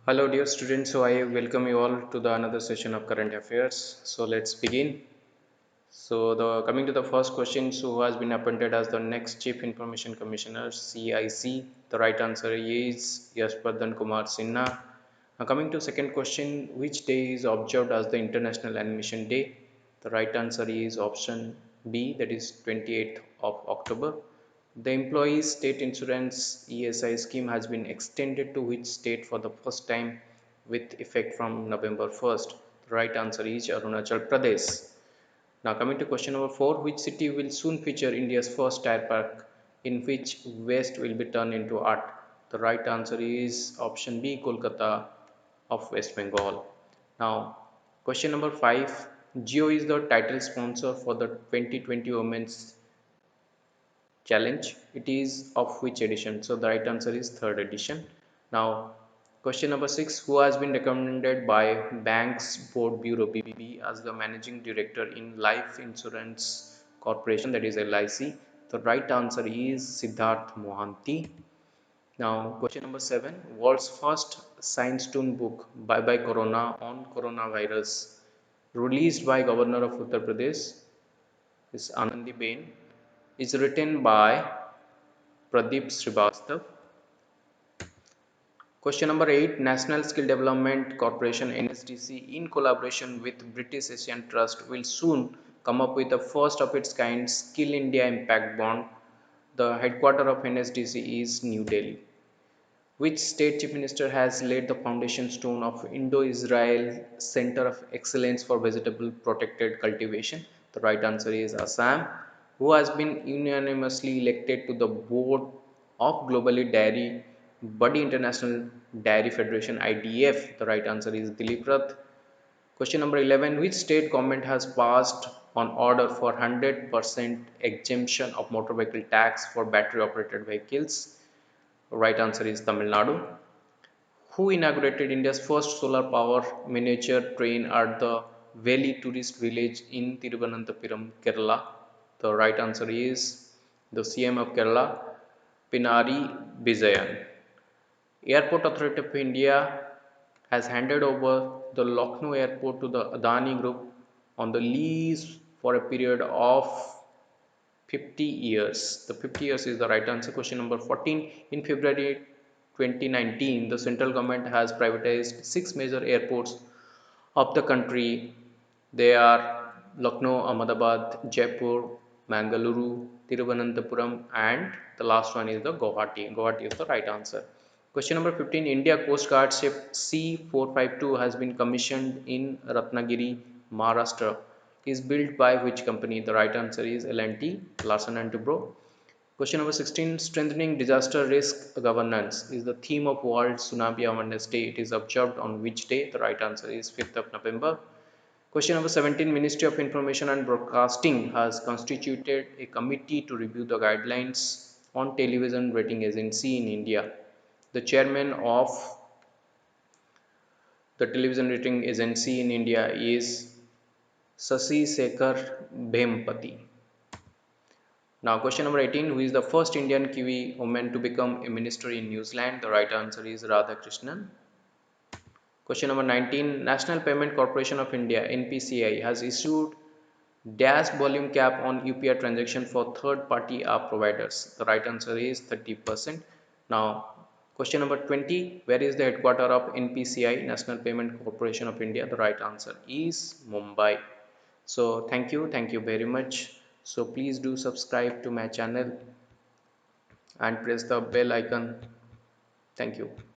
Hello dear students, so I welcome you all to the another session of current affairs. So let's begin. So the coming to the first question, so who has been appointed as the next Chief Information Commissioner CIC? The right answer is Yashpardhan Kumar Sinha. Now coming to second question, which day is observed as the International Animation Day? The right answer is option B, that is 28th of October. The Employees State Insurance ESI scheme has been extended to which state for the first time with effect from November 1st? The right answer is Arunachal Pradesh. Now coming to question number 4, which city will soon feature India's first tire park in which waste will be turned into art? The right answer is option B, Kolkata of West Bengal. Now question number 5, Jio is the title sponsor for the 2020 Women's Challenge. It is of which edition? So the right answer is third edition. Now question number 6, who has been recommended by Banks Board Bureau BB as the managing director in Life Insurance Corporation, that is LIC? The right answer is Siddharth Mohanty. Now question number 7, world's first science tune book Bye Bye Corona on coronavirus released by Governor of Uttar Pradesh is Anandi Bain, is written by Pradeep Srivastav. Question number 8, National Skill Development Corporation NSDC in collaboration with British Asian Trust will soon come up with the first of its kind Skill India Impact Bond. The headquarters of NSDC is New Delhi. Which state chief minister has laid the foundation stone of Indo-Israel Center of Excellence for Vegetable Protected Cultivation? The right answer is Assam. Who has been unanimously elected to the board of Globally Dairy Body International Dairy Federation IDF? The right answer is Dilip Rath. Question number 11, which state government has passed on order for 100% exemption of motor vehicle tax for battery operated vehicles? Right answer is Tamil Nadu. Who inaugurated India's first solar power miniature train at the Valley Tourist Village in Thiruvananthapuram, Kerala? The right answer is the CM of Kerala, Pinari Bijayan. Airport Authority of India has handed over the Lucknow airport to the Adani Group on the lease for a period of 50 years. The 50 years is the right answer. Question number 14. In February 2019, the central government has privatized 6 major airports of the country. They are Lucknow, Ahmedabad, Jaipur, Mangaluru, Thiruvananthapuram, and the last one is the Guwahati. Guwahati is the right answer. Question number 15. India Coast Guard ship C452 has been commissioned in Ratnagiri, Maharashtra. Is built by which company? The right answer is L&T, Larsen and Toubro. Question number 16. Strengthening disaster risk governance is the theme of World Tsunami Awareness Day. It is observed on which day? The right answer is 5th of November. Question number 17. Ministry of Information and Broadcasting has constituted a committee to review the guidelines on television rating agency in India. The chairman of the television rating agency in India is Sasi Sekhar Bhempati. Now question number 18, who is the first Indian Kiwi woman to become a minister in New Zealand? The right answer is Radhakrishnan. Question number 19, National Payment Corporation of India NPCI has issued dash volume cap on UPI transaction for third party app providers. The right answer is 30%. Now question number 20, where is the headquarter of NPCI National Payment Corporation of India? The right answer is Mumbai. So thank you very much. So please do subscribe to my channel and press the bell icon. Thank you.